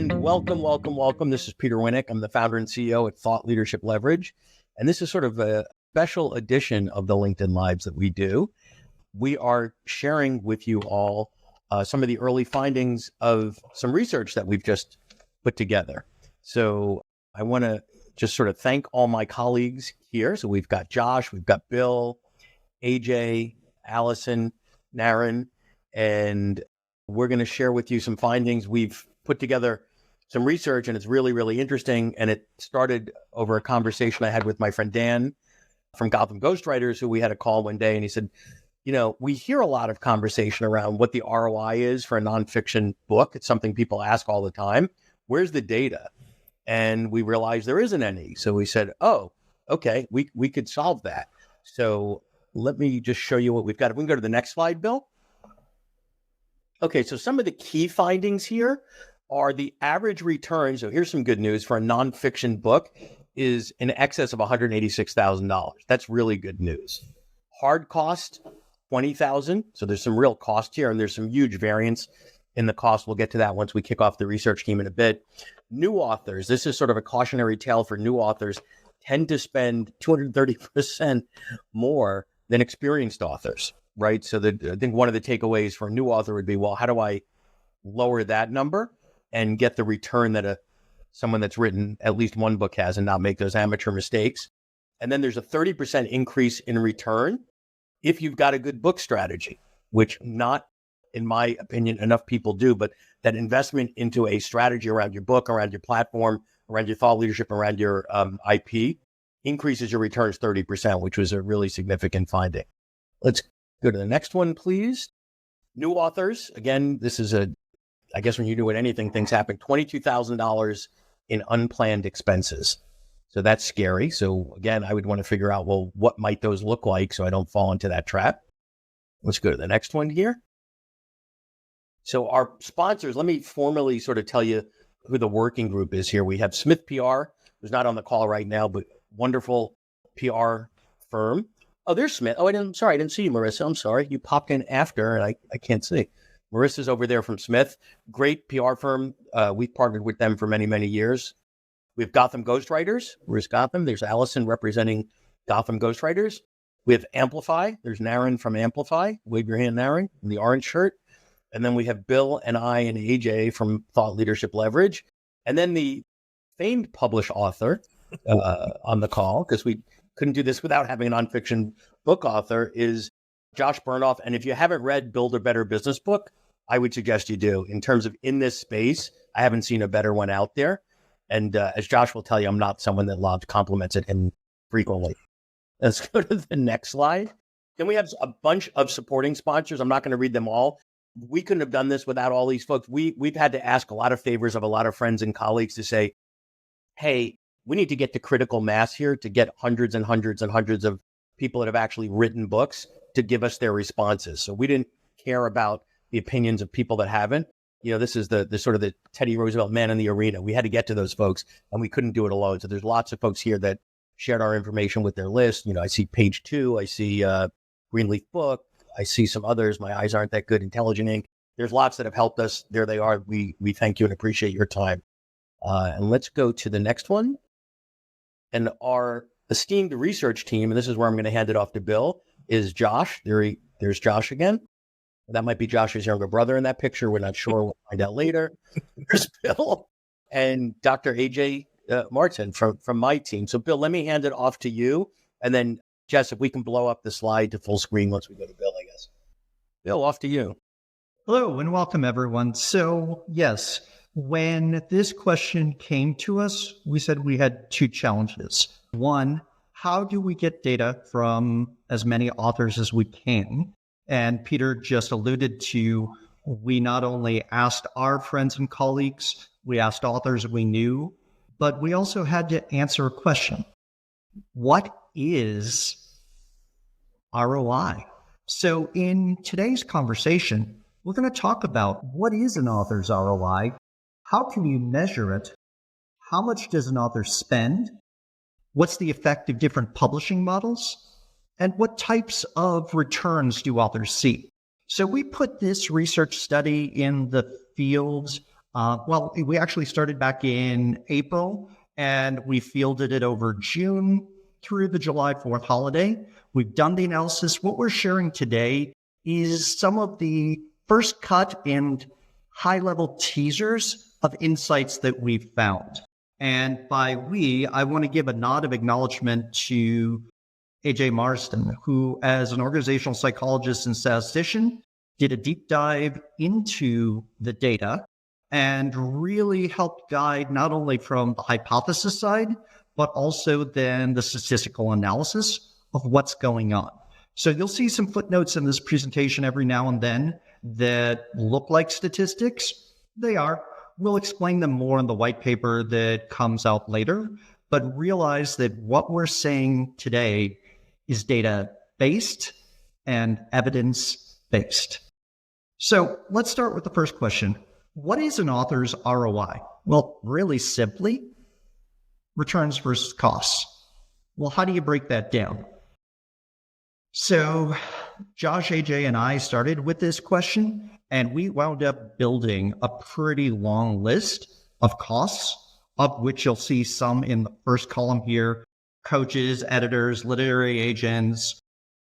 And welcome. This is Peter Winnick. I'm the founder and CEO at Thought Leadership Leverage. And this is sort of a special edition of the LinkedIn Lives that we do. We are sharing with you all some of the early findings of some research that we've just put together. So I want to just sort of thank all my colleagues here. So we've got Josh, we've got Bill, AJ, Allison, Naren, and we're going to share with you some findings. We've put together some research and it's really, really interesting. And it started over a conversation I had with my friend Dan from Gotham Ghostwriters, who we had a call one day. And he said, you know, we hear a lot of conversation around what the ROI is for a nonfiction book. It's something people ask all the time. Where's the data? And we realized there isn't any. So we said, oh, okay, we could solve that. So let me just show you what we've got. If we can go to the next slide, Bill. Okay, so some of the key findings here are the average return. So here's some good news for a nonfiction book is in excess of $186,000. That's really good news. Hard cost, $20,000. So there's some real cost here and there's some huge variance in the cost. We'll get to that once we kick off the research team in a bit. New authors, this is sort of a cautionary tale for new authors, tend to spend 230% more than experienced authors, right? So I think one of the takeaways for a new author would be, well, how do I lower that number and get the return that someone that's written at least one book has and not make those amateur mistakes? And then there's a 30% increase in return if you've got a good book strategy, which not, in my opinion, enough people do, but that investment into a strategy around your book, around your platform, around your thought leadership, around your IP, increases your returns 30%, which was a really significant finding. Let's go to the next one, please. New authors, again, this is I guess when you do anything, things happen, $22,000 in unplanned expenses. So that's scary. So again, I would want to figure out, well, what might those look like so I don't fall into that trap? Let's go to the next one here. So our sponsors, let me formally sort of tell you who the working group is here. We have Smith PR, who's not on the call right now, but wonderful PR firm. Oh, there's Smith. Oh, I didn't see you, Marissa. I'm sorry. You popped in after and I can't see. Marissa's over there from Smith. Great PR firm. We've partnered with them for many, many years. We have Gotham Ghostwriters. Where's Gotham? There's Allison representing Gotham Ghostwriters. We have Amplify. There's Naren from Amplify. Wave your hand, Naren, in the orange shirt. And then we have Bill and I and AJ from Thought Leadership Leverage. And then the famed published author on the call, because we couldn't do this without having a nonfiction book author, is Josh Bernoff. And if you haven't read Build a Better Business Book, I would suggest you do. In terms of in this space, I haven't seen a better one out there. And as Josh will tell you, I'm not someone that loves compliments at him frequently. Let's go to the next slide. Then we have a bunch of supporting sponsors. I'm not going to read them all. We couldn't have done this without all these folks. We've had to ask a lot of favors of a lot of friends and colleagues to say, hey, we need to get to critical mass here to get hundreds and hundreds and hundreds of people that have actually written books to give us their responses. So we didn't care about the opinions of people that haven't. You know, this is the sort of the Teddy Roosevelt man in the arena. We had to get to those folks and we couldn't do it alone. So there's lots of folks here that shared our information with their list. You know, I see Page Two, I see Greenleaf Book, I see some others. My eyes aren't that good. Intelligent Ink. There's lots that have helped us. There they are. We thank you and appreciate your time. And let's go to the next one. And our esteemed research team, and this is where I'm going to hand it off to Bill, is Josh. There's Josh again. That might be Josh's younger brother in that picture. We're not sure. We'll find out later. There's Bill and Dr. AJ Martin from my team. So Bill, let me hand it off to you. And then Jess, if we can blow up the slide to full screen once we go to Bill, I guess. Bill, off to you. Hello and welcome, everyone. So yes, when this question came to us, we said we had two challenges. One, how do we get data from as many authors as we can? And Peter just alluded to, we not only asked our friends and colleagues, we asked authors we knew, but we also had to answer a question. What is ROI? So in today's conversation, we're going to talk about what is an author's ROI, how can you measure it, how much does an author spend, what's the effect of different publishing models, and what types of returns do authors see? So we put this research study in the field Well, we actually started back in April and we fielded it over June through the July 4th holiday. We've done the analysis. What we're sharing today is some of the first cut and high-level teasers of insights that we've found. And by we, I want to give a nod of acknowledgement to AJ Marsden, who, as an organizational psychologist and statistician, did a deep dive into the data and really helped guide not only from the hypothesis side, but also then the statistical analysis of what's going on. So you'll see some footnotes in this presentation every now and then that look like statistics. They are. We'll explain them more in the white paper that comes out later, but realize that what we're saying today is data-based and evidence-based. So let's start with the first question. What is an author's ROI? Well, really simply, returns versus costs. Well, how do you break that down? So Josh, AJ, and I started with this question, and we wound up building a pretty long list of costs, of which you'll see some in the first column here: coaches, editors, literary agents,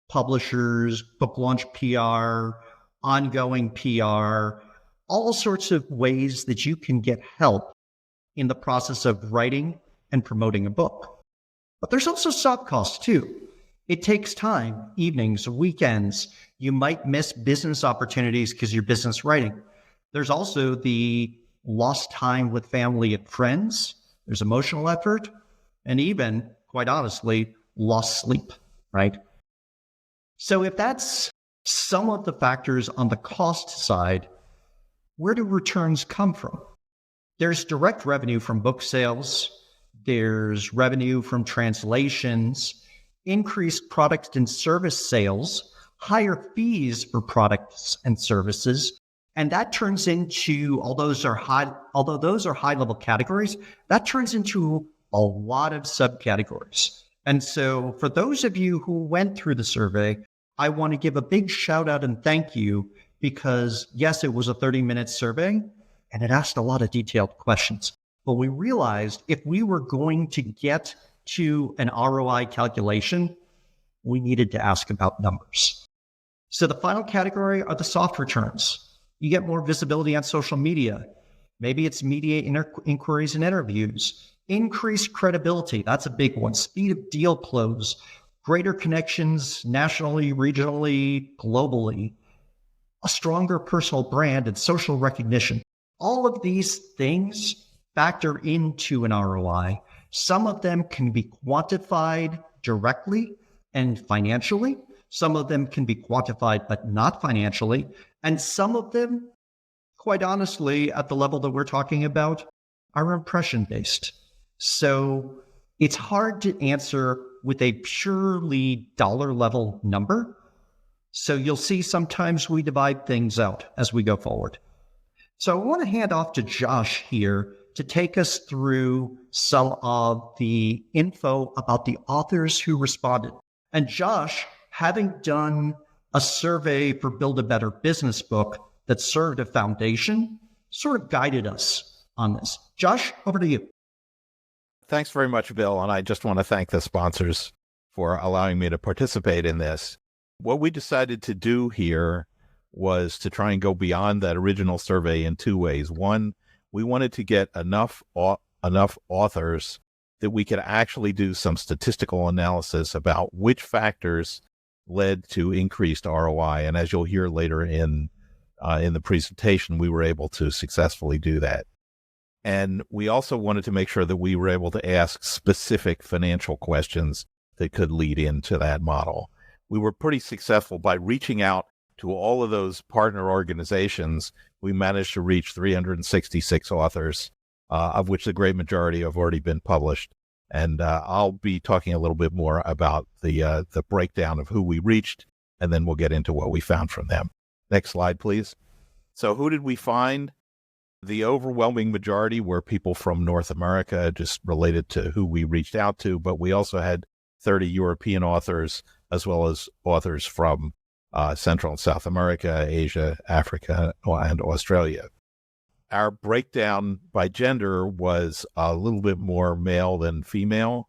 publishers, book launch PR, ongoing PR, all sorts of ways that you can get help in the process of writing and promoting a book. But there's also soft costs too. It takes time, evenings, weekends. You might miss business opportunities because you're business writing. There's also the lost time with family and friends. There's emotional effort, and even, quite honestly, lost sleep, right? So if that's some of the factors on the cost side, where do returns come from? There's direct revenue from book sales. There's revenue from translations, increased product and service sales, higher fees for products and services. And that turns into, although those are high level categories, that turns into a lot of subcategories. And so for those of you who went through the survey, I want to give a big shout out and thank you, because yes, it was a 30-minute survey and it asked a lot of detailed questions. But we realized if we were going to get to an ROI calculation, we needed to ask about numbers. So the final category are the soft returns. You get more visibility on social media. Maybe it's media inquiries and interviews. Increased credibility, that's a big one. Speed of deal close. Greater connections nationally, regionally, globally. A stronger personal brand and social recognition. All of these things factor into an ROI. Some of them can be quantified directly and financially. Some of them can be quantified but not financially. And some of them, quite honestly, at the level that we're talking about, are impression-based. So it's hard to answer with a purely dollar-level number. So you'll see sometimes we divide things out as we go forward. So I want to hand off to Josh here to take us through some of the info about the authors who responded. And Josh, having done a survey for Build a Better Business book that served a foundation, sort of guided us on this. Josh, over to you. Thanks very much, Bill. And I just want to thank the sponsors for allowing me to participate in this. What we decided to do here was to try and go beyond that original survey in two ways. One, we wanted to get enough authors that we could actually do some statistical analysis about which factors led to increased ROI. And as you'll hear later in the presentation, we were able to successfully do that. And we also wanted to make sure that we were able to ask specific financial questions that could lead into that model. We were pretty successful by reaching out to all of those partner organizations. We managed to reach 366 authors, of which the great majority have already been published. And I'll be talking a little bit more about the breakdown of who we reached, and then we'll get into what we found from them. Next slide, please. So who did we find? The overwhelming majority were people from North America, just related to who we reached out to, but we also had 30 European authors, as well as authors from Central and South America, Asia, Africa, and Australia. our breakdown by gender was a little bit more male than female.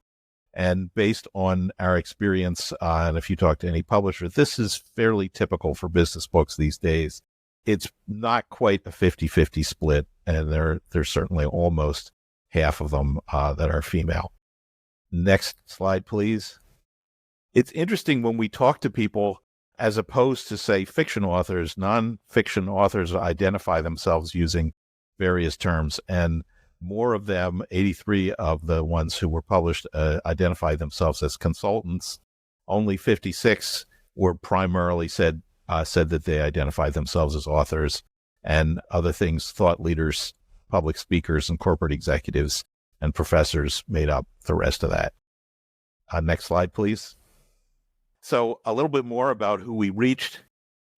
And based on our experience, and if you talk to any publisher, this is fairly typical for business books these days. It's not quite a 50-50 split, and there's certainly almost half of them that are female. Next slide, please. It's interesting when we talk to people, as opposed to, say, fiction authors, nonfiction authors identify themselves using various terms, and more of them, 83 of the ones who were published, identify themselves as consultants. Only 56 were primarily said that they identify themselves as authors, and other things, thought leaders, public speakers, and corporate executives and professors made up the rest of that. Next slide, please. So a little bit more about who we reached.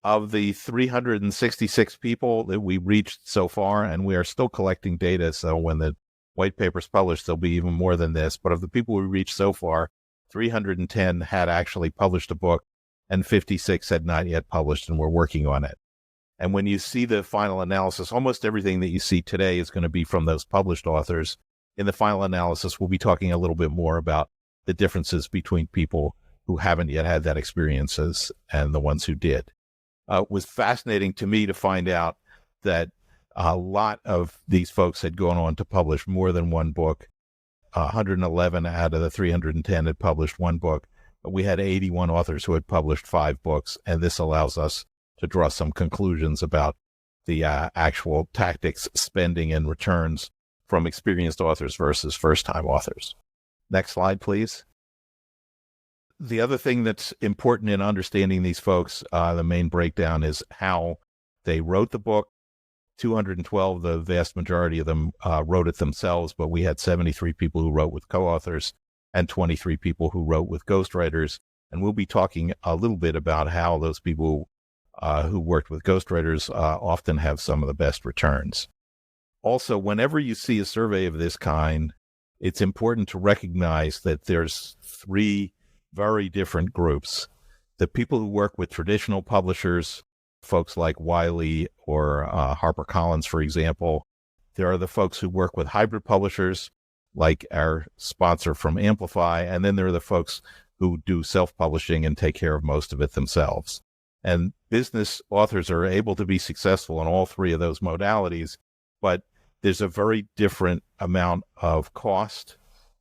Of the 366 people that we reached so far, and we are still collecting data, so when the white paper's published, there'll be even more than this. But of the people we reached so far, 310 had actually published a book, and 56 had not yet published and were working on it. And when you see the final analysis, almost everything that you see today is going to be from those published authors. In the final analysis, we'll be talking a little bit more about the differences between people who haven't yet had that experiences and the ones who did. It was fascinating to me to find out that a lot of these folks had gone on to publish more than one book. 111 out of the 310 had published one book. But we had 81 authors who had published 5 books, and this allows us to draw some conclusions about the actual tactics, spending, and returns from experienced authors versus first-time authors. Next slide, please. The other thing that's important in understanding these folks, the main breakdown is how they wrote the book. 212, the vast majority of them wrote it themselves, but we had 73 people who wrote with co-authors and 23 people who wrote with ghostwriters. And we'll be talking a little bit about how those people who worked with ghostwriters often have some of the best returns. Also, whenever you see a survey of this kind, it's important to recognize that there's 3 very different groups. The people who work with traditional publishers, folks like Wiley or HarperCollins, for example. There are the folks who work with hybrid publishers, like our sponsor from Amplify, and then there are the folks who do self-publishing and take care of most of it themselves. And business authors are able to be successful in all 3 of those modalities, but there's a very different amount of cost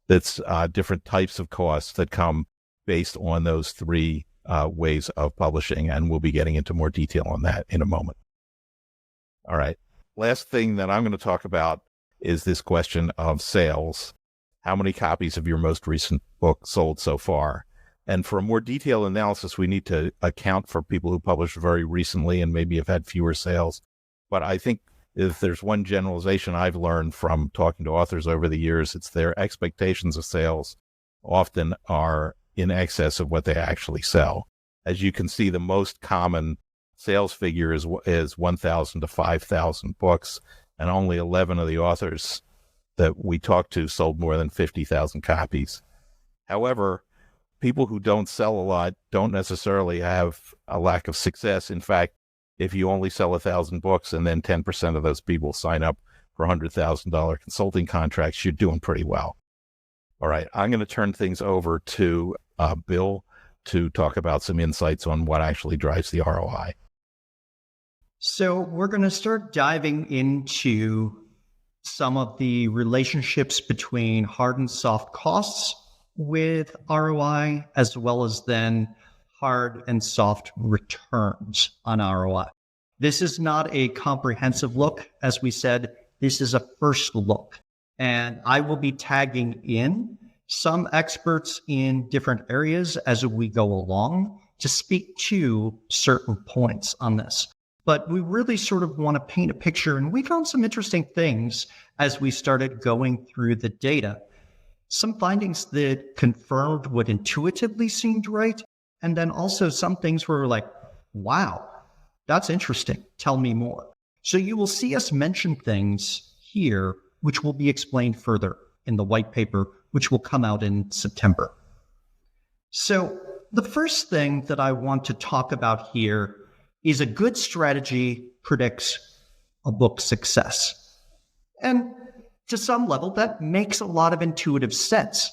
that's different types of costs that come based on those 3 ways of publishing, and we'll be getting into more detail on that in a moment. All right. Last thing that I'm going to talk about is this question of sales. How many copies of your most recent book sold so far? And for a more detailed analysis, we need to account for people who published very recently and maybe have had fewer sales. But I think if there's one generalization I've learned from talking to authors over the years, it's their expectations of sales often are in excess of what they actually sell. As you can see, the most common sales figure is 1,000 to 5,000 books, and only 11 of the authors that we talked to sold more than 50,000 copies. However, people who don't sell a lot don't necessarily have a lack of success. In fact, if you only sell 1,000 books and then 10% of those people sign up for $100,000 consulting contracts, you're doing pretty well. All right, I'm going to turn things over to Bill to talk about some insights on what actually drives the ROI. So we're going to start diving into some of the relationships between hard and soft costs with ROI, as well as then hard and soft returns on ROI. This is not a comprehensive look. As we said, this is a first look. And I will be tagging in some experts in different areas as we go along to speak to certain points on this. But we really sort of want to paint a picture, and we found some interesting things as we started going through the data. Some findings that confirmed what intuitively seemed right, and then also some things where we're like, wow, that's interesting. Tell me more. So you will see us mention things here, which will be explained further in the white paper, which will come out in September. So the first thing that I want to talk about here is a good strategy predicts a book's success. And to some level, that makes a lot of intuitive sense.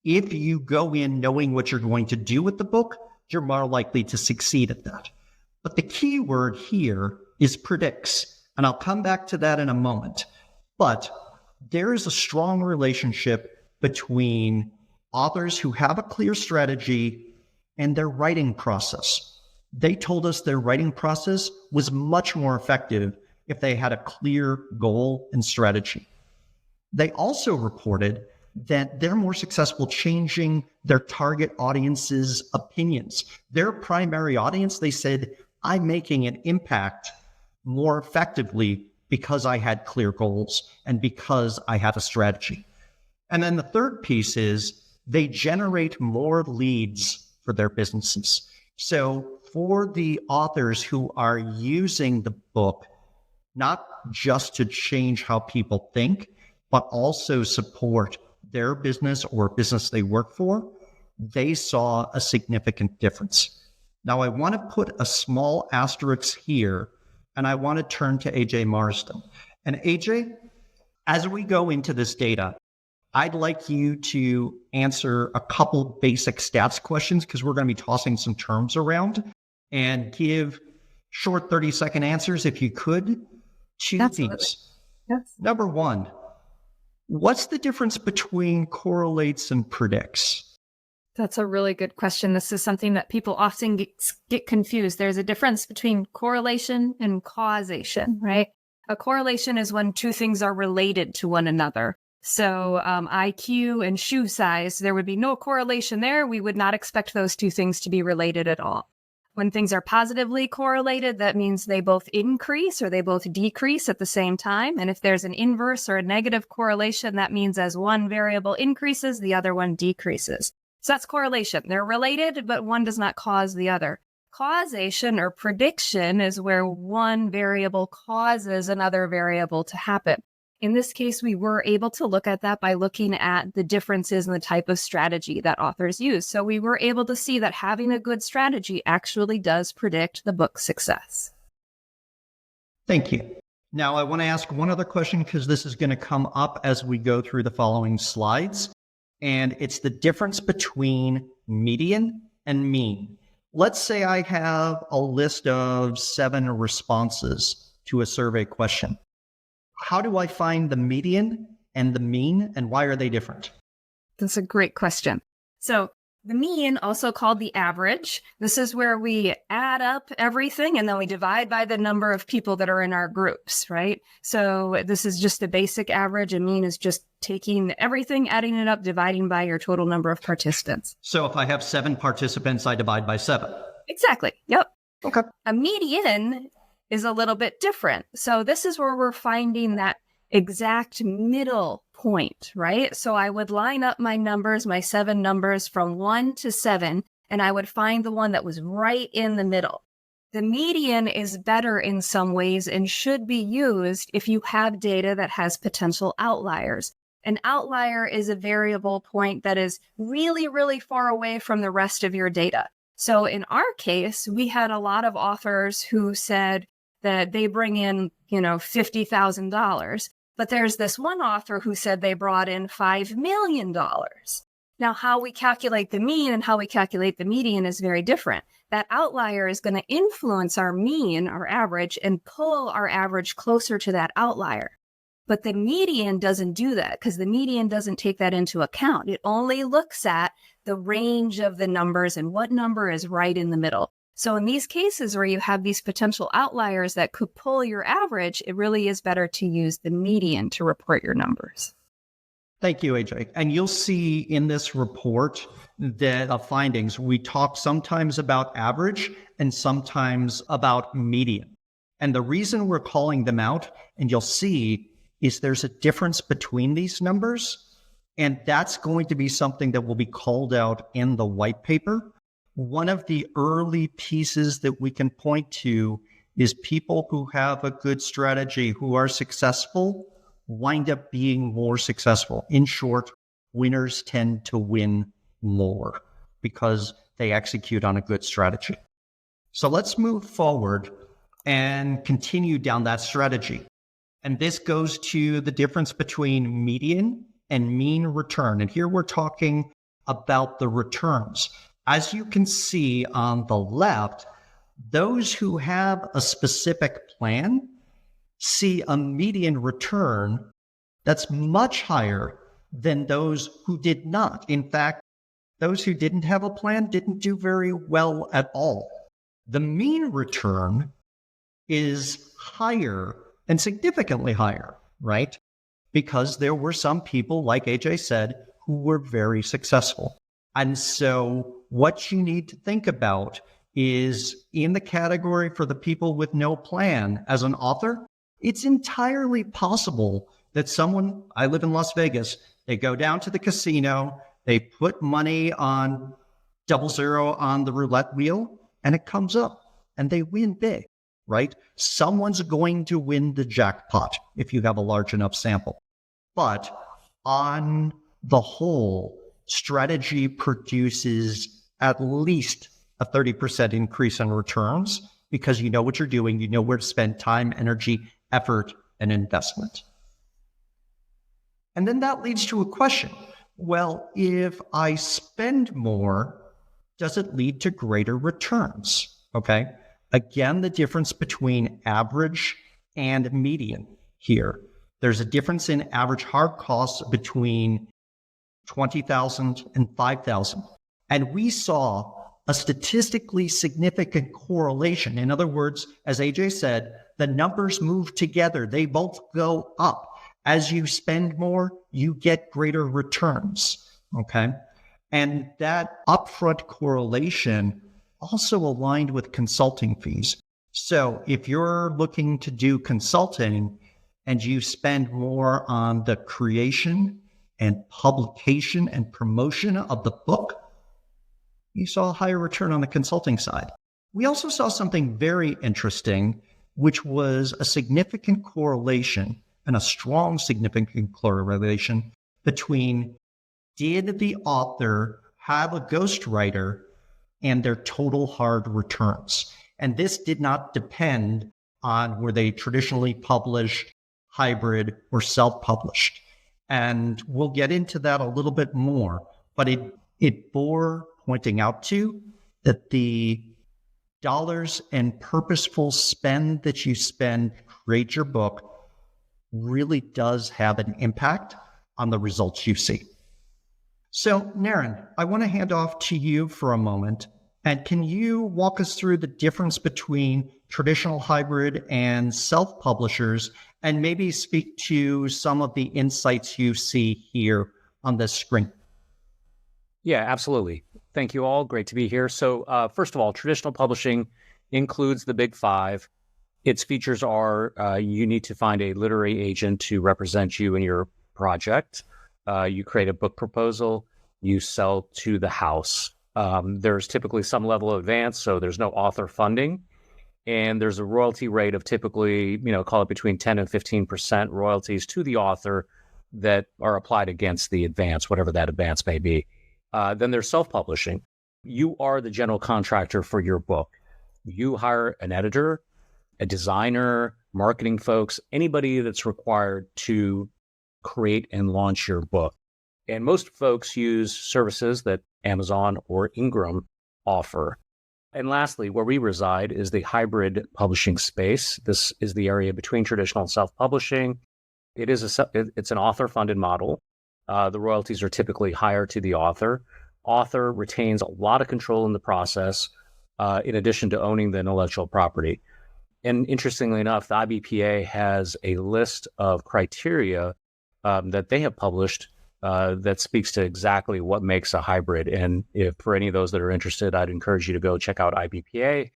If you go in knowing what you're going to do with the book, you're more likely to succeed at that. But the key word here is predicts, and I'll come back to that in a moment. But there is a strong relationship between authors who have a clear strategy and their writing process. They told us their writing process was much more effective if they had a clear goal and strategy. They also reported that they're more successful changing their target audience's opinions. Their primary audience, they said, I'm making an impact more effectively because I had clear goals and because I had a strategy. And then the third piece is they generate more leads for their businesses. So for the authors who are using the book, not just to change how people think, but also support their business or business they work for, they saw a significant difference. Now, I want to put a small asterisk here, and I want to turn to AJ Marsden. And AJ, as we go into this data, I'd like you to answer a couple basic stats questions because we're going to be tossing some terms around, and give short 30-second answers if you could to these. Yes. Number one, what's the difference between correlates and predicts? That's a really good question. This is something that people often get confused. There's a difference between correlation and causation, right? A correlation is when two things are related to one another. So IQ and shoe size, there would be no correlation there. We would not expect those two things to be related at all. When things are positively correlated, that means they both increase or they both decrease at the same time. And if there's an inverse or a negative correlation, that means as one variable increases, the other one decreases. So that's correlation. They're related, but one does not cause the other. Causation or prediction is where one variable causes another variable to happen. In this case, we were able to look at that by looking at the differences in the type of strategy that authors use. So we were able to see that having a good strategy actually does predict the book's success. Thank you. Now, I want to ask one other question because this is going to come up as we go through the following slides. And it's the difference between median and mean. Let's say I have a list of 7 responses to a survey question. How do I find the median and the mean, and why are they different? That's a great question. So the mean, also called the average, this is where we add up everything and then we divide by the number of people that are in our groups, right? So this is just a basic average. A mean is just taking everything, adding it up, dividing by your total number of participants. So if I have 7 participants, I divide by 7. Exactly. Yep. Okay. A median is a little bit different. So this is where we're finding that exact middle point, right? So I would line up my numbers, my 7 numbers from 1 to 7, and I would find the one that was right in the middle. The median is better in some ways and should be used if you have data that has potential outliers. An outlier is a variable point that is really, really far away from the rest of your data. So in our case, we had a lot of authors who said that they bring in, $50,000. But there's this one author who said they brought in $5 million. Now, how we calculate the mean and how we calculate the median is very different. That outlier is going to influence our mean, our average, and pull our average closer to that outlier. But the median doesn't do that because the median doesn't take that into account. It only looks at the range of the numbers and what number is right in the middle. So in these cases where you have these potential outliers that could pull your average, it really is better to use the median to report your numbers. Thank you, AJ. And you'll see in this report that the findings, we talk sometimes about average and sometimes about median. And the reason we're calling them out, and you'll see, is there's a difference between these numbers. And that's going to be something that will be called out in the white paper. One of the early pieces that we can point to is people who have a good strategy, who are successful, wind up being more successful. In short, winners tend to win more because they execute on a good strategy. So let's move forward and continue down that strategy. And this goes to the difference between median and mean return. And here we're talking about the returns. As you can see on the left, those who have a specific plan see a median return that's much higher than those who did not. In fact, those who didn't have a plan didn't do very well at all. The mean return is higher and significantly higher, right? Because there were some people, like AJ said, who were very successful. And so what you need to think about is in the category for the people with no plan as an author, it's entirely possible that someone, I live in Las Vegas, they go down to the casino, they put money on 00 on the roulette wheel, and it comes up and they win big, right? Someone's going to win the jackpot if you have a large enough sample. But on the whole, strategy produces at least a 30% increase in returns because you know what you're doing, you know where to spend time, energy, effort, and investment. And then that leads to a question. Well, if I spend more, does it lead to greater returns? Okay. Again, the difference between average and median here. There's a difference in average hard costs between 20,000 and 5,000. And we saw a statistically significant correlation. In other words, as AJ said, the numbers move together. They both go up. As you spend more, you get greater returns, okay? And that upfront correlation also aligned with consulting fees. So if you're looking to do consulting and you spend more on the creation and publication and promotion of the book, you saw a higher return on the consulting side. We also saw something very interesting, which was a significant correlation and a strong significant correlation between did the author have a ghostwriter and their total hard returns. And this did not depend on were they traditionally published, hybrid, or self-published. And we'll get into that a little bit more, but it bore pointing out to that the dollars and purposeful spend that you spend to create your book really does have an impact on the results you see. So, Naren, I want to hand off to you for a moment. And can you walk us through the difference between traditional hybrid and self-publishers and maybe speak to some of the insights you see here on this screen? Yeah, absolutely. Thank you all. Great to be here. So first of all, traditional publishing includes the big five. Its features are you need to find a literary agent to represent you in your project. You create a book proposal. You sell to the house. There's typically some level of advance, so there's no author funding. And there's a royalty rate of typically, call it between 10 and 15% royalties to the author that are applied against the advance, whatever that advance may be. Then there's self-publishing. You are the general contractor for your book. You hire an editor, a designer, marketing folks, anybody that's required to create and launch your book. And most folks use services that Amazon or Ingram offer. And lastly, where we reside is the hybrid publishing space. This is the area between traditional and self-publishing. It's an author-funded model. The royalties are typically higher to the author. Author retains a lot of control in the process, in addition to owning the intellectual property. And interestingly enough, the IBPA has a list of criteria that they have published that speaks to exactly what makes a hybrid. And if for any of those that are interested, I'd encourage you to go check out IBPA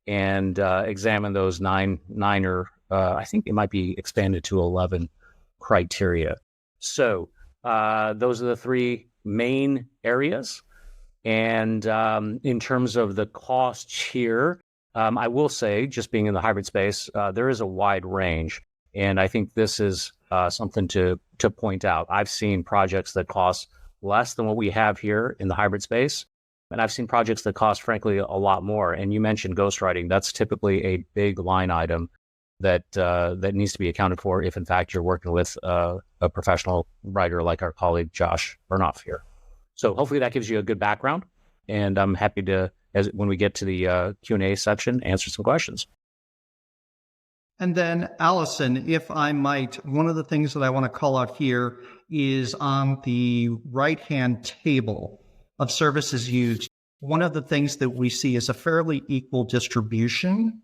and examine those nine or I think it might be expanded to 11 criteria. So those are the three main areas. And in terms of the costs here, I will say, just being in the hybrid space, there is a wide range. And I think this is something to point out. I've seen projects that cost less than what we have here in the hybrid space. And I've seen projects that cost, frankly, a lot more. And you mentioned ghostwriting. That's typically a big line item that needs to be accounted for if, in fact, you're working with a professional writer like our colleague Josh Bernoff here. So hopefully that gives you a good background, and I'm happy to, when we get to the Q&A section, answer some questions. And then, Allison, if I might, one of the things that I want to call out here is on the right-hand table of services used. One of the things that we see is a fairly equal distribution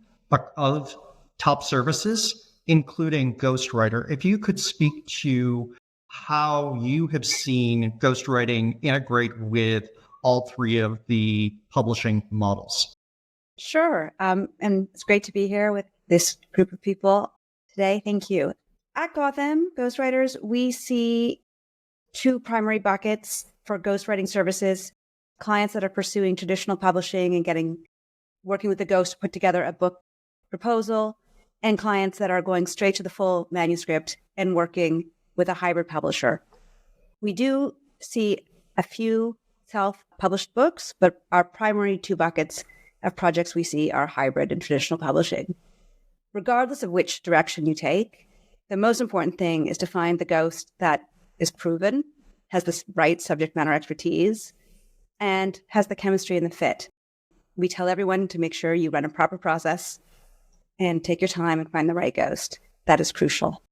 of top services, including ghostwriter. If you could speak to how you have seen ghostwriting integrate with all three of the publishing models. Sure. And it's great to be here with this group of people today. Thank you. At Gotham Ghostwriters, we see two primary buckets for ghostwriting services: clients that are pursuing traditional publishing and working with the ghost to put together a book proposal, and clients that are going straight to the full manuscript and working with a hybrid publisher. We do see a few self-published books, but our primary two buckets of projects we see are hybrid and traditional publishing. Regardless of which direction you take, the most important thing is to find the ghost that is proven, has the right subject matter expertise, and has the chemistry and the fit. We tell everyone to make sure you run a proper process and take your time and find the right ghost. That is crucial.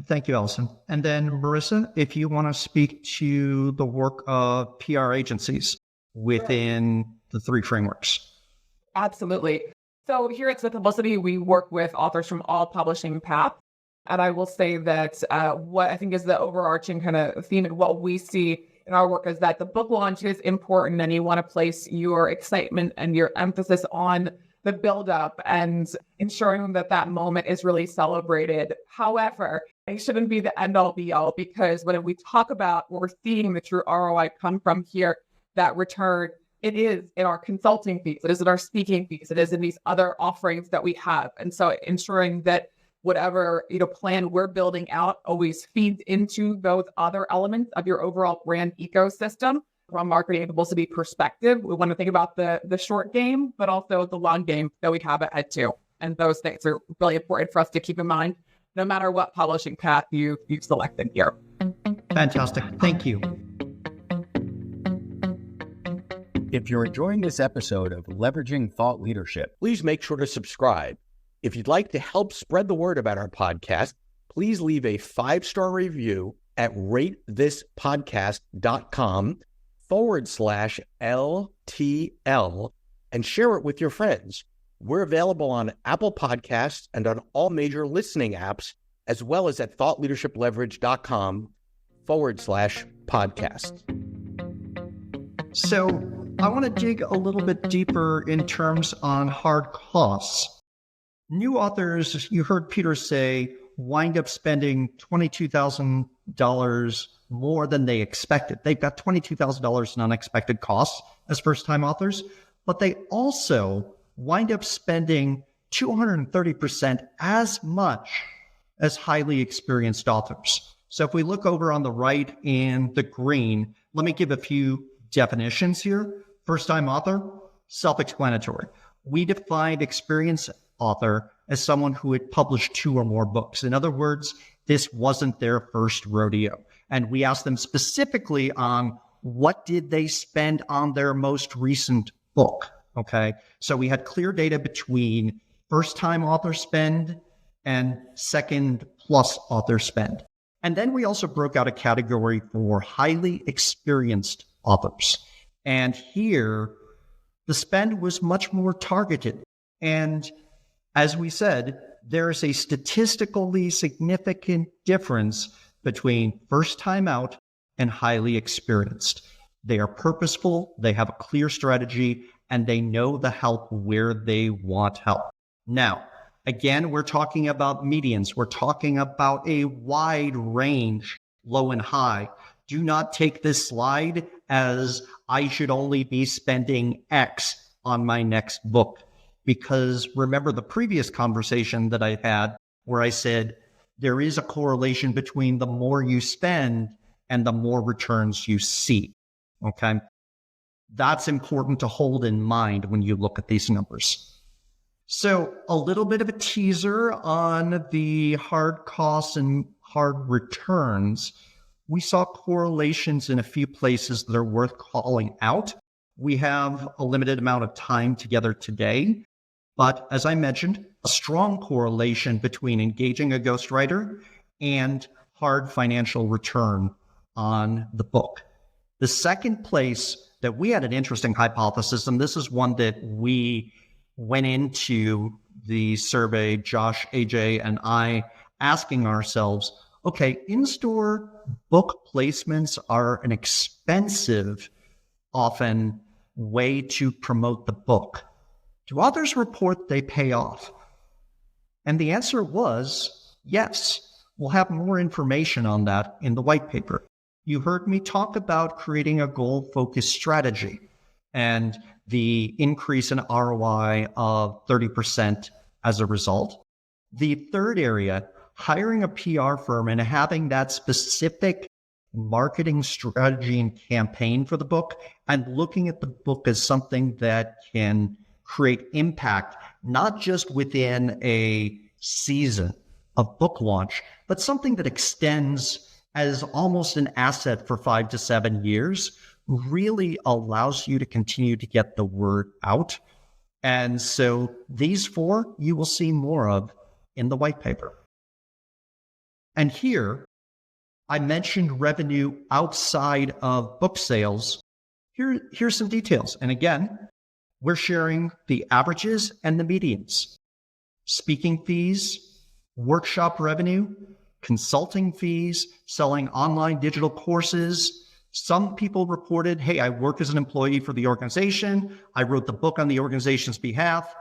Thank you, Allison. And then, Marissa, if you want to speak to the work of PR agencies within the three frameworks. Absolutely. So here at Smith Publicity, we work with authors from all publishing paths. And I will say that what I think is the overarching kind of theme and what we see in our work is that the book launch is important, and you want to place your excitement and your emphasis on the buildup and ensuring that that moment is really celebrated. However, it shouldn't be the end all be all, because when we talk about where we're seeing the true ROI come from here, that return, it is in our consulting fees, it is in our speaking fees, it is in these other offerings that we have. And so ensuring that whatever plan we're building out always feeds into those other elements of your overall brand ecosystem. From a marketing publicity perspective, we want to think about the short game, but also the long game that we have ahead too. And those things are really important for us to keep in mind, no matter what publishing path you've selected here. Fantastic. Thank you. If you're enjoying this episode of Leveraging Thought Leadership, please make sure to subscribe. If you'd like to help spread the word about our podcast, please leave a 5-star review at ratethispodcast.com/LTL and share it with your friends. We're available on Apple Podcasts and on all major listening apps, as well as at thoughtleadershipleverage.com/podcast. So I want to dig a little bit deeper in terms on hard costs. New authors, you heard Peter say, wind up spending $22,000 more than they expected. They've got $22,000 in unexpected costs as first-time authors, but they also wind up spending 230% as much as highly experienced authors. So if we look over on the right in the green, let me give a few definitions here. First-time author, self-explanatory. We defined experienced author as someone who had published 2 or more books. In other words, this wasn't their first rodeo. And we asked them specifically on what did they spend on their most recent book. Okay. So we had clear data between first-time author spend and second plus author spend. And then we also broke out a category for highly experienced authors. And here, the spend was much more targeted. And as we said, there is a statistically significant difference between first time out and highly experienced. They are purposeful, they have a clear strategy, and they know the help where they want help. Now, again, we're talking about medians. We're talking about a wide range, low and high. Do not take this slide as I should only be spending X on my next book. Because remember the previous conversation that I had where I said there is a correlation between the more you spend and the more returns you see. Okay. That's important to hold in mind when you look at these numbers. So a little bit of a teaser on the hard costs and hard returns. We saw correlations in a few places that are worth calling out. We have a limited amount of time together today, but as I mentioned, a strong correlation between engaging a ghostwriter and hard financial return on the book. The second place that we had an interesting hypothesis, and this is one that we went into the survey, Josh, AJ, and I, asking ourselves, okay, in-store book placements are an expensive, often, way to promote the book. Do authors report they pay off? And the answer was yes. We'll have more information on that in the white paper. You heard me talk about creating a goal-focused strategy and the increase in ROI of 30% as a result. The third area, hiring a PR firm and having that specific marketing strategy and campaign for the book, and looking at the book as something that can create impact, not just within a season of book launch, but something that extends as almost an asset for 5 to 7 years, really allows you to continue to get the word out. And so these 4 you will see more of in the white paper. And here, I mentioned revenue outside of book sales. Here's some details. And again, we're sharing the averages and the medians. Speaking fees, workshop revenue, consulting fees, selling online digital courses. Some people reported, hey, I work as an employee for the organization. I wrote the book on the organization's behalf.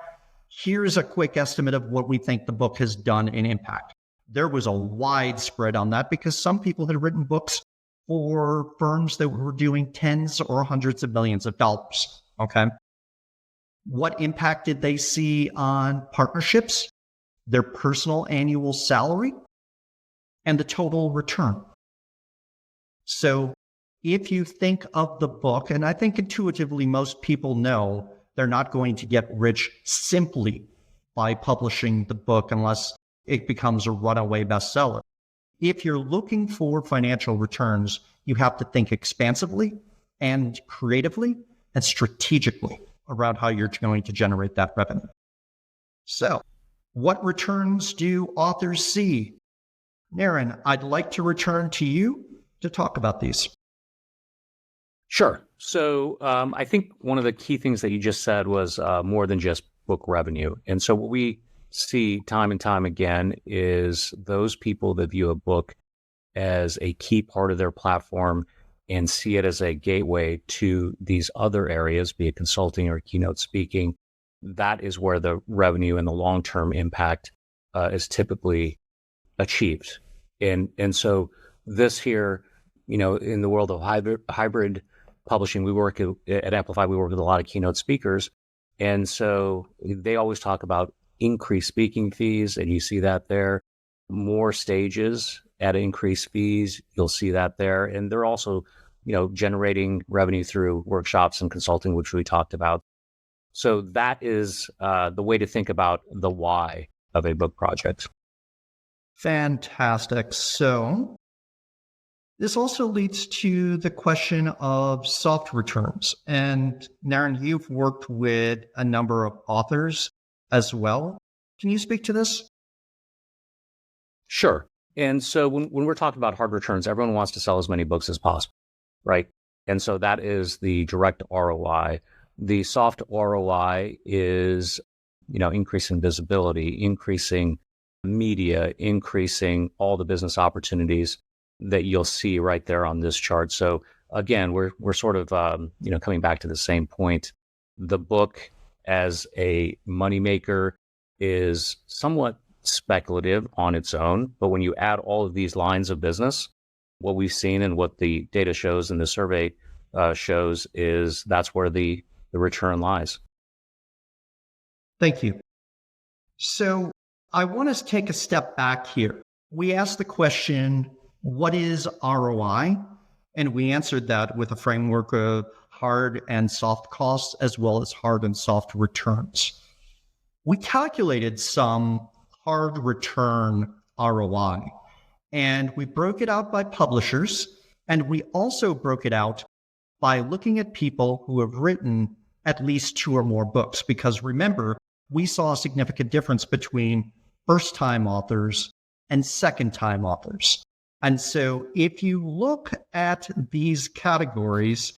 Here's a quick estimate of what we think the book has done in impact. There was a wide spread on that because some people had written books for firms that were doing tens or hundreds of millions of dollars. Okay. What impact did they see on partnerships, their personal annual salary, and the total return? So if you think of the book, and I think intuitively most people know they're not going to get rich simply by publishing the book unless it becomes a runaway bestseller. If you're looking for financial returns, you have to think expansively and creatively and strategically around how you're going to generate that revenue. So, what returns do authors see? Naren, I'd like to return to you to talk about these. Sure. So I think one of the key things that you just said was more than just book revenue. And so what we see time and time again is those people that view a book as a key part of their platform and see it as a gateway to these other areas, be it consulting or keynote speaking. That is where the revenue and the long-term impact is typically achieved. And so this here, in the world of hybrid publishing, we work at Amplify, we work with a lot of keynote speakers. And so they always talk about increased speaking fees, and you see that there. More stages at increased fees, you'll see that there. And they're also, generating revenue through workshops and consulting, which we talked about. So that is the way to think about the why of a book project. Fantastic. So this also leads to the question of soft returns. And Naren, you've worked with a number of authors as well. Can you speak to this? Sure. And so when we're talking about hard returns, everyone wants to sell as many books as possible, right? And so that is the direct ROI. The soft ROI is, increasing visibility, increasing media, increasing all the business opportunities that you'll see right there on this chart. So again, we're sort of, coming back to the same point. The book as a moneymaker is somewhat speculative on its own, but when you add all of these lines of business, what we've seen and what the data shows and the survey shows is that's where the return lies. Thank you. So I want us to take a step back here. We asked the question, what is ROI? And we answered that with a framework of hard and soft costs, as well as hard and soft returns. we calculated some hard return ROI, and we broke it out by publishers, and we also broke it out by looking at people who have written at least 2 or more books. Because remember, we saw a significant difference between first-time authors and second-time authors. And so if you look at these categories,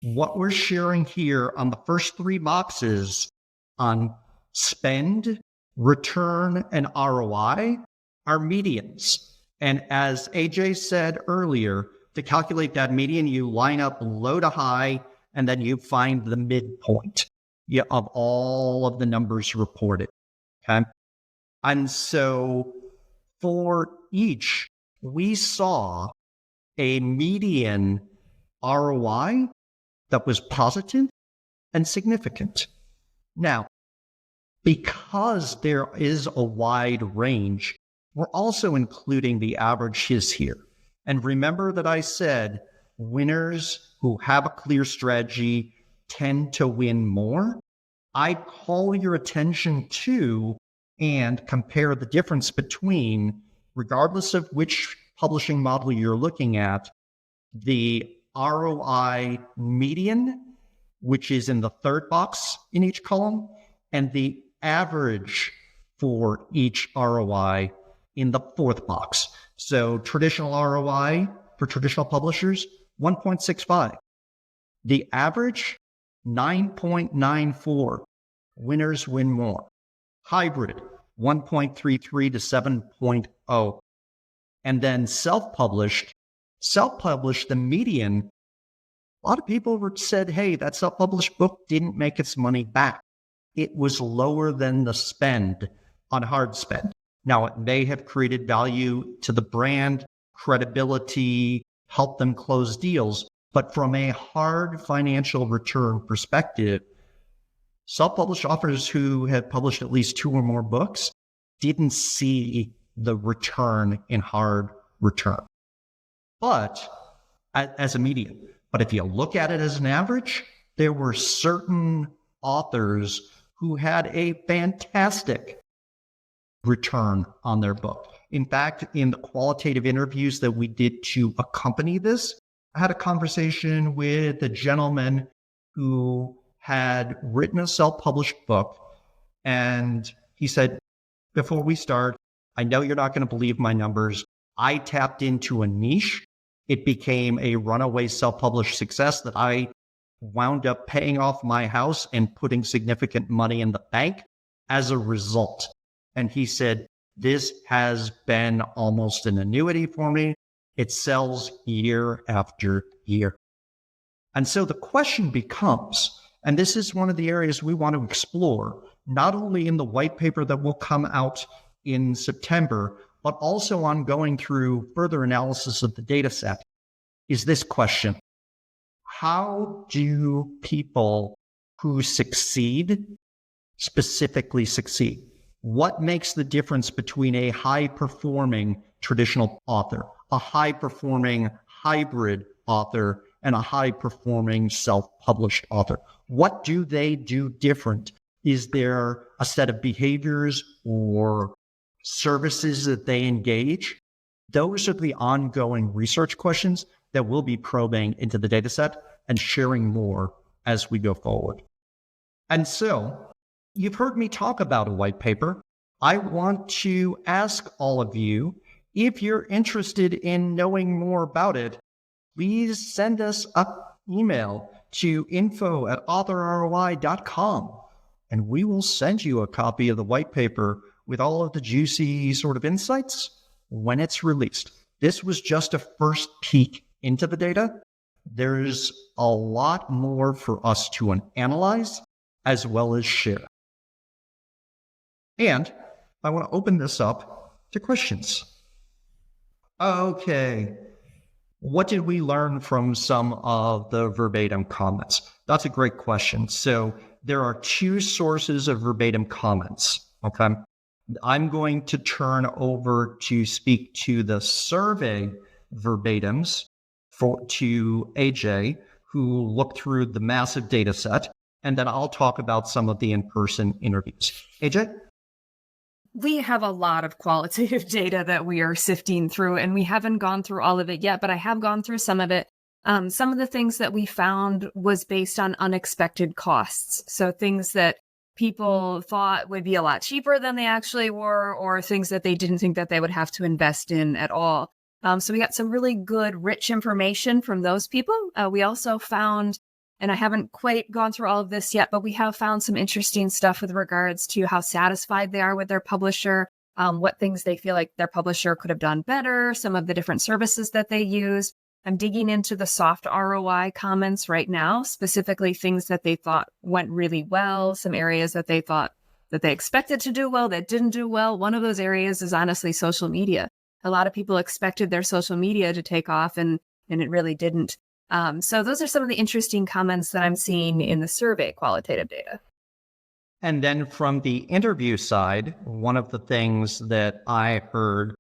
what we're sharing here on the first 3 boxes on spend, return, and ROI are medians. And as AJ said earlier, to calculate that median, you line up low to high, and then you find the midpoint of all of the numbers reported. Okay. And so for each, we saw a median ROI that was positive and significant. Now, because there is a wide range, we're also including the averages here. And remember that I said winners who have a clear strategy tend to win more. I call your attention to and compare the difference between, regardless of which publishing model you're looking at, the ROI median, which is in the 3rd box in each column, and the average for each ROI in the 4th box. So traditional ROI for traditional publishers, 1.65. The average, 9.94. Winners win more. Hybrid, 1.33 to 7.0. And then self-published, the median, a lot of people said, hey, that self-published book didn't make its money back. It was lower than the spend on hard spend. Now, it may have created value to the brand, credibility, helped them close deals, but from a hard financial return perspective, self-published authors who had published at least 2 or more books didn't see the return in hard return. But as a median, but if you look at it as an average, there were certain authors who had a fantastic return on their book. In fact, in the qualitative interviews that we did to accompany this, I had a conversation with a gentleman who had written a self-published book, and he said, before we start, I know you're not going to believe my numbers. I tapped into a niche. It became a runaway self-published success that I wound up paying off my house and putting significant money in the bank as a result. And he said, this has been almost an annuity for me. It sells year after year. And so the question becomes, and this is one of the areas we want to explore, not only in the white paper that will come out in September, but also on going through further analysis of the data set, is this question. How do people who succeed specifically succeed? What makes the difference between a high-performing traditional author, a high-performing hybrid author, and a high-performing self-published author? What do they do different? Is there a set of behaviors or services that they engage? Those are the ongoing research questions that we'll be probing into the data set and sharing more as we go forward. And so, you've heard me talk about a white paper. I want to ask all of you, if you're interested in knowing more about it, please send us an email to info@authorroi.com, and we will send you a copy of the white paper with all of the juicy sort of insights when it's released. This was just a first peek into the data. There's a lot more for us to analyze as well as share. And I want to open this up to questions. Okay. What did we learn from some of the verbatim comments? That's a great question. So there are 2 sources of verbatim comments. Okay. I'm going to turn over to speak to the survey verbatims to AJ, who looked through the massive data set. and then I'll talk about some of the in-person interviews. AJ? We have a lot of qualitative data that we are sifting through, and we haven't gone through all of it yet, but I have gone through some of it. Some of the things that we found was based on unexpected costs. So things that people thought would be a lot cheaper than they actually were, or things that they didn't think that they would have to invest in at all. So we got some really good, rich information from those people. We also found, and I haven't quite gone through all of this yet, but we have found some interesting stuff with regards to how satisfied they are with their publisher, what things they feel like their publisher could have done better, some of the different services that they use. I'm digging into the soft ROI comments right now, specifically things that they thought went really well, some areas that they thought that they expected to do well, that didn't do well. One of those areas is honestly social media. A lot of people expected their social media to take off, and it really didn't. So those are some of the interesting comments that I'm seeing in the survey qualitative data. And then from the interview side, one of the things that I heard,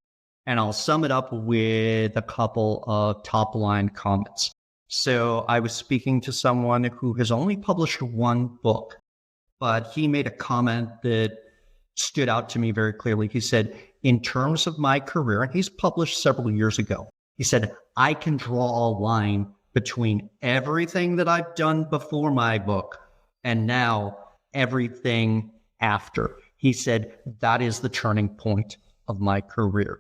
and I'll sum it up with a couple of top line comments. So I was speaking to someone who has only published one book, but he made a comment that stood out to me very clearly. He said, in terms of my career, and he's published several years ago, he said, I can draw a line between everything that I've done before my book and now everything after. He said, that is the turning point of my career.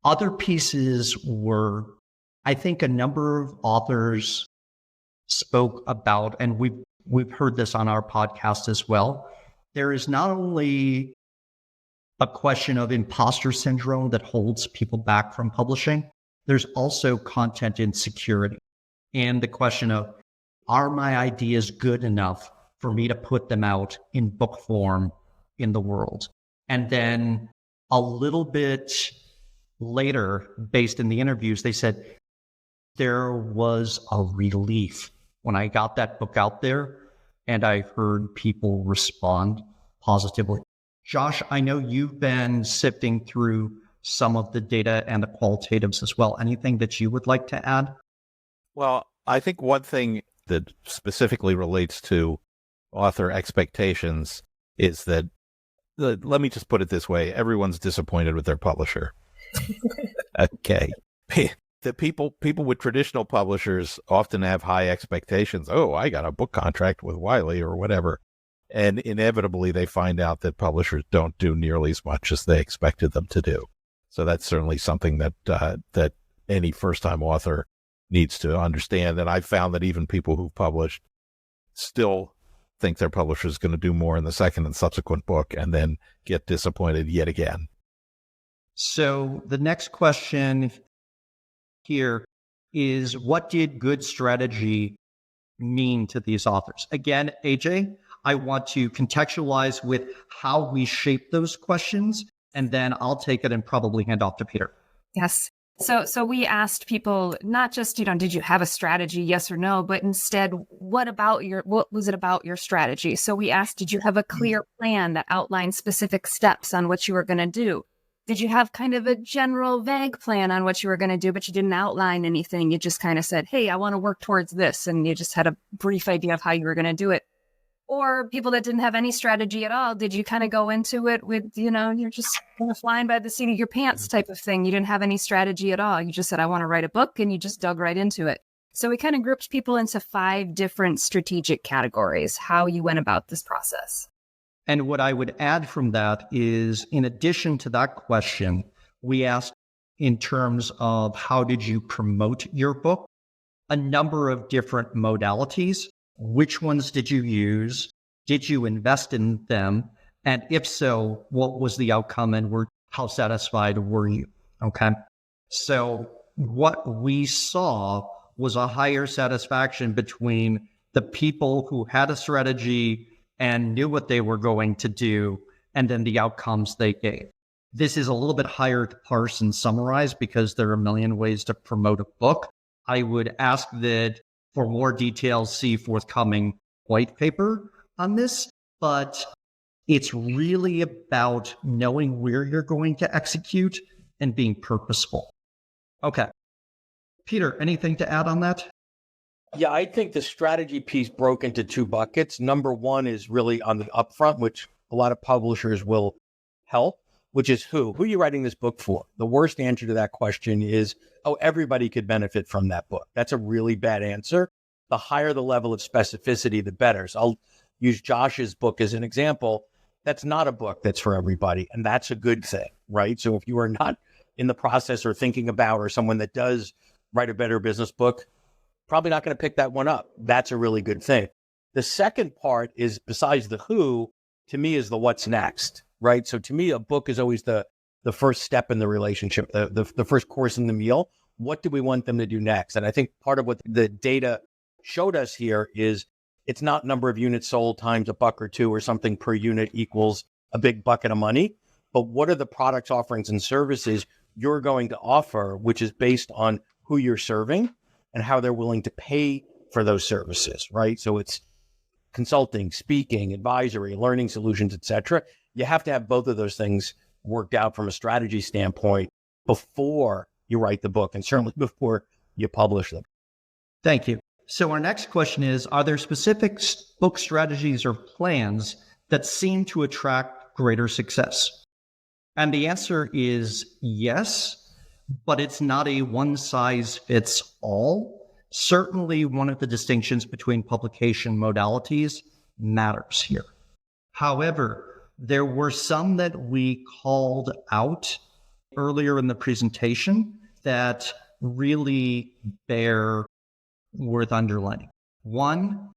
Other pieces were, I think a number of authors spoke about, and we've heard this on our podcast as well. There is not only a question of imposter syndrome that holds people back from publishing, there's also content insecurity. And the question of, are my ideas good enough for me to put them out in book form in the world? And then a little bit later, based in the interviews, they said, there was a relief when I got that book out there and I heard people respond positively. Josh, I know you've been sifting through some of the data and the qualitatives as well. Anything that you would like to add? Well, I think one thing that specifically relates to author expectations is that, let me just put it this way, everyone's disappointed with their publisher. Okay. The people with traditional publishers often have high expectations. Oh, I got a book contract with Wiley or whatever. And inevitably they find out that publishers don't do nearly as much as they expected them to do. So that's certainly something that that any first-time author needs to understand. And I've found that even people who've published still think their publisher is going to do more in the second and subsequent book and then get disappointed yet again. So the next question here is, what did good strategy mean to these authors? Again, AJ, I want to contextualize with how we shape those questions, and then I'll take it and probably hand off to Peter. Yes. So we asked people not just, did you have a strategy, yes or no, but instead, what was it about your strategy? So we asked, did you have a clear plan that outlined specific steps on what you were going to do? Did you have kind of a general vague plan on what you were going to do, but you didn't outline anything? You just kind of said, hey, I want to work towards this. And you just had a brief idea of how you were going to do it. Or people that didn't have any strategy at all, did you kind of go into it with, you're just kind of flying by the seat of your pants type of thing? You didn't have any strategy at all. You just said, I want to write a book, and you just dug right into it. So we kind of grouped people into 5 different strategic categories, how you went about this process. And what I would add from that is, in addition to that question, we asked in terms of how did you promote your book, a number of different modalities. Which ones did you use? Did you invest in them? And if so, what was the outcome and how satisfied were you? Okay. So what we saw was a higher satisfaction between the people who had a strategy and knew what they were going to do, and then the outcomes they gave. This is a little bit higher to parse and summarize because there are a million ways to promote a book. I would ask that for more details, see forthcoming white paper on this, but it's really about knowing where you're going to execute and being purposeful. Okay. Peter, anything to add on that? Yeah, I think the strategy piece broke into two buckets. Number one is really on the upfront, which a lot of publishers will help, which is who? Who are you writing this book for? The worst answer to that question is, oh, everybody could benefit from that book. That's a really bad answer. The higher the level of specificity, the better. So I'll use Josh's book as an example. That's not a book that's for everybody, and that's a good thing, right? So if you are not in the process or thinking about, or someone that does write a better business book, probably not going to pick that one up. That's a really good thing. The second part is, besides the who, to me is the what's next, right? So to me, a book is always the first step in the relationship, the first course in the meal. What do we want them to do next? And I think part of what the data showed us here is it's not number of units sold times a buck or two or something per unit equals a big bucket of money, but what are the products, offerings, and services you're going to offer, which is based on who you're serving and how they're willing to pay for those services, right? So it's consulting, speaking, advisory, learning solutions, et cetera. You have to have both of those things worked out from a strategy standpoint before you write the book, and certainly before you publish them. Thank you. So our next question is, are there specific book strategies or plans that seem to attract greater success? And the answer is yes, but it's not a one-size-fits-all. Certainly, one of the distinctions between publication modalities matters here. However, there were some that we called out earlier in the presentation that really bear worth underlining. One,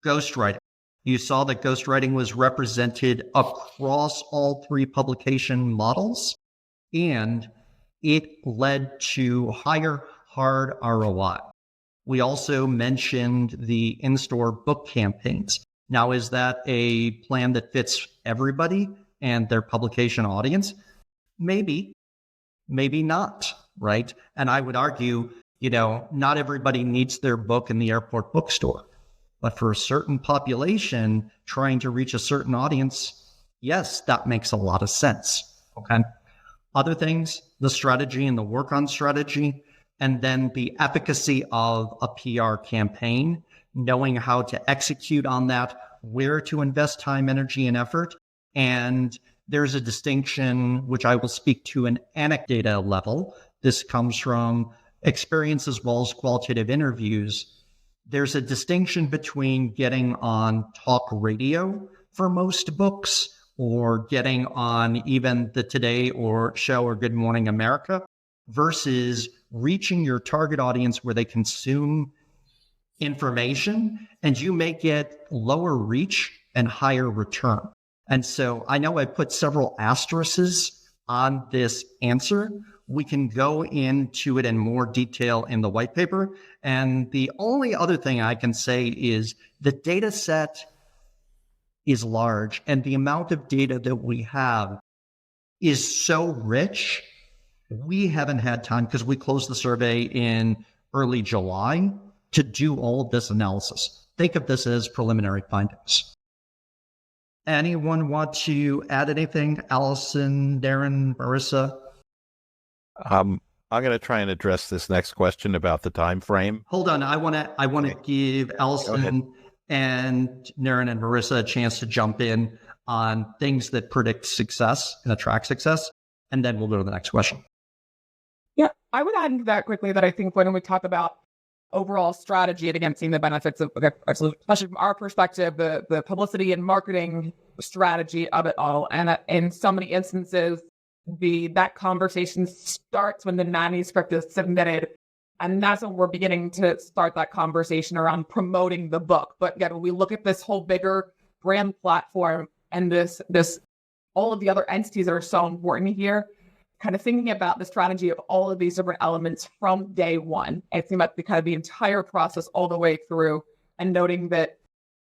ghostwriting. You saw that ghostwriting was represented across all three publication models, and it led to higher hard ROI. We also mentioned the in-store book campaigns. Now, is that a plan that fits everybody and their publication audience? Maybe, maybe not, right? And I would argue, not everybody needs their book in the airport bookstore. But for a certain population trying to reach a certain audience, yes, that makes a lot of sense. Okay. Other things, the strategy and the work on strategy, and then the efficacy of a PR campaign, knowing how to execute on that, where to invest time, energy, and effort. And there's a distinction, which I will speak to an anecdata level. This comes from experience as well as qualitative interviews. There's a distinction between getting on talk radio for most books or getting on even the Today or Show or Good Morning America versus reaching your target audience where they consume information, and you may get lower reach and higher return. And so I know I put several asterisks on this answer. We can go into it in more detail in the white paper. And the only other thing I can say is the data set is large, and the amount of data that we have is so rich. We haven't had time, because we closed the survey in early July, to do all of this analysis. Think of this as preliminary findings. Anyone want to add anything? Allison, Darren, Marissa? I'm going to try and address this next question about the time frame. Hold on. I want to give Allison and Darren and Marissa a chance to jump in on things that predict success and attract success, and then we'll go to the next question. Yeah, I would add into that quickly that I think when we talk about overall strategy, and again, seeing the benefits of, especially from our perspective, the publicity and marketing strategy of it all, and in so many instances, that conversation starts when the manuscript is submitted. And that's when we're beginning to start that conversation around promoting the book. But again, when we look at this whole bigger brand platform and this all of the other entities that are so important here, kind of thinking about the strategy of all of these different elements from day one, and thinking about the entire process all the way through, and noting that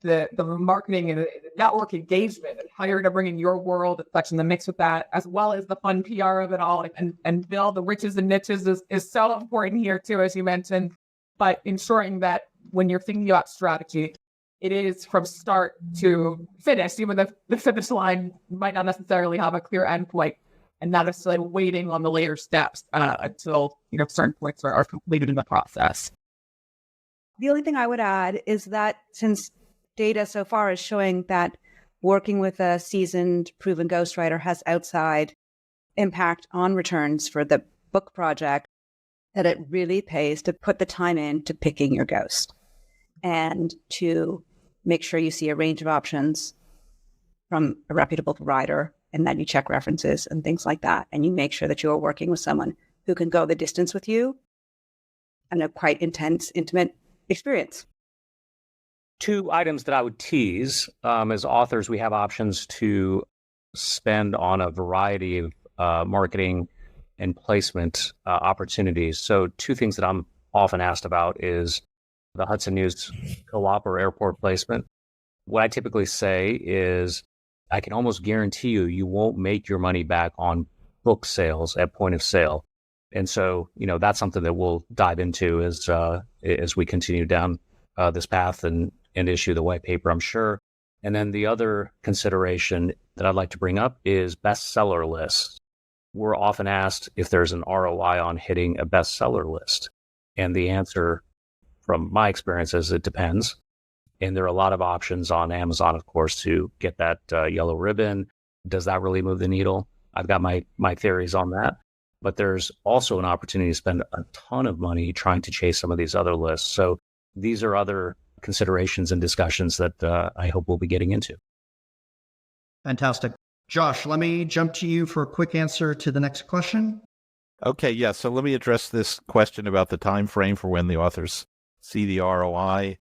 the marketing and the network engagement and how you're going to bring in your world and such in the mix with that, as well as the fun PR of it all. And Bill, the riches and niches is so important here too, as you mentioned, but ensuring that when you're thinking about strategy, it is from start to finish, even though the finish line might not necessarily have a clear endpoint, and not necessarily waiting on the later steps until certain points are completed in the process. The only thing I would add is that since data so far is showing that working with a seasoned, proven ghostwriter has outside impact on returns for the book project, that it really pays to put the time into picking your ghost and to make sure you see a range of options from a reputable provider, and that you check references and things like that. And you make sure that you are working with someone who can go the distance with you and a quite intense, intimate experience. Two items that I would tease. As authors, we have options to spend on a variety of marketing and placement opportunities. So two things that I'm often asked about is the Hudson News co-op or airport placement. What I typically say is I can almost guarantee you won't make your money back on book sales at point of sale. And so, that's something that we'll dive into as we continue down this path and issue the white paper, I'm sure. And then the other consideration that I'd like to bring up is bestseller lists. We're often asked if there's an ROI on hitting a bestseller list. And the answer from my experience is it depends. And there are a lot of options on Amazon, of course, to get that yellow ribbon. Does that really move the needle? I've got my theories on that. But there's also an opportunity to spend a ton of money trying to chase some of these other lists. So these are other considerations and discussions that I hope we'll be getting into. Fantastic. Josh, let me jump to you for a quick answer to the next question. Okay, yeah. So let me address this question about the time frame for when the authors see the ROI.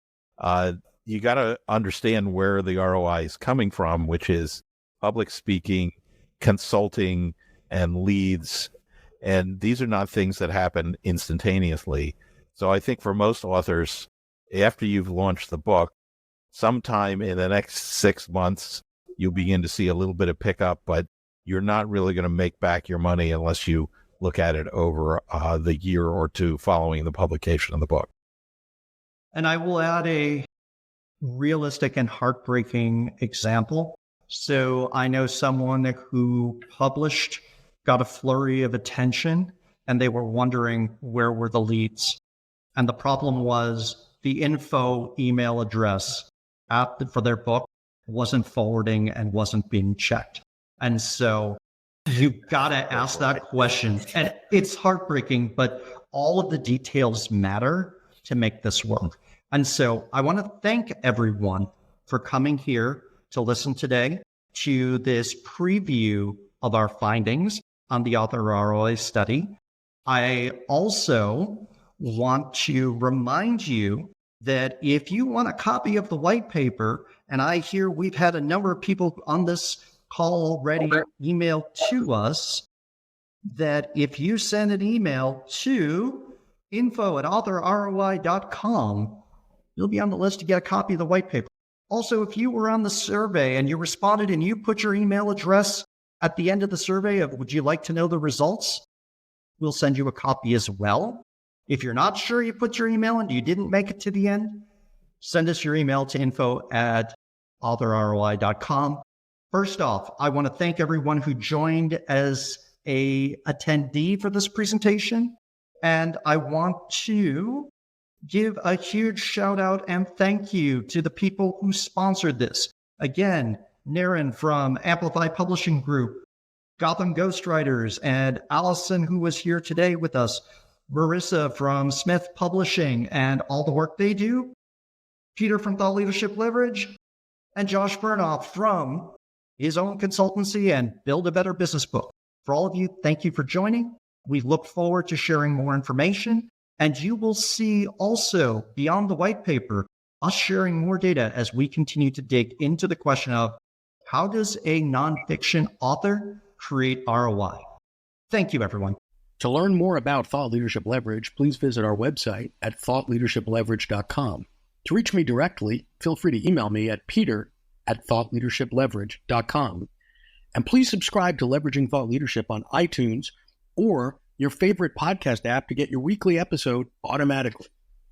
You got to understand where the ROI is coming from, which is public speaking, consulting, and leads. And these are not things that happen instantaneously. So I think for most authors, after you've launched the book, sometime in the next 6 months, you'll begin to see a little bit of pickup, but you're not really going to make back your money unless you look at it over the year or two following the publication of the book. And I will add a realistic and heartbreaking example. So I know someone who published, got a flurry of attention, and they were wondering where were the leads. And the problem was the info email address for their book wasn't forwarding and wasn't being checked. And so you've got to ask that question. And it's heartbreaking, but all of the details matter to make this work. And so I want to thank everyone for coming here to listen today to this preview of our findings on the author ROI study. I also want to remind you that if you want a copy of the white paper, and I hear we've had a number of people on this call already email to us, that if you send an email to info@authorroi.com, you'll be on the list to get a copy of the white paper. Also, if you were on the survey and you responded and you put your email address at the end of the survey of would you like to know the results, we'll send you a copy as well. If you're not sure you put your email and you didn't make it to the end, send us your email to info@authorroi.com. First off, I want to thank everyone who joined as a attendee for this presentation. And I want to give a huge shout out and thank you to the people who sponsored this. Again, Naren from Amplify Publishing Group, Gotham Ghostwriters, and Allison, who was here today with us, Marissa from Smith Publishing and all the work they do, Peter from Thought Leadership Leverage, and Josh Burnoff from his own consultancy and Build a Better Business Book. For all of you, thank you for joining. We look forward to sharing more information, and you will see also beyond the white paper, us sharing more data as we continue to dig into the question of how does a nonfiction author create ROI? Thank you, everyone. To learn more about Thought Leadership Leverage, please visit our website at thoughtleadershipleverage.com. To reach me directly, feel free to email me at peter@thoughtleadershipleverage.com. And please subscribe to Leveraging Thought Leadership on iTunes or your favorite podcast app to get your weekly episode automatically.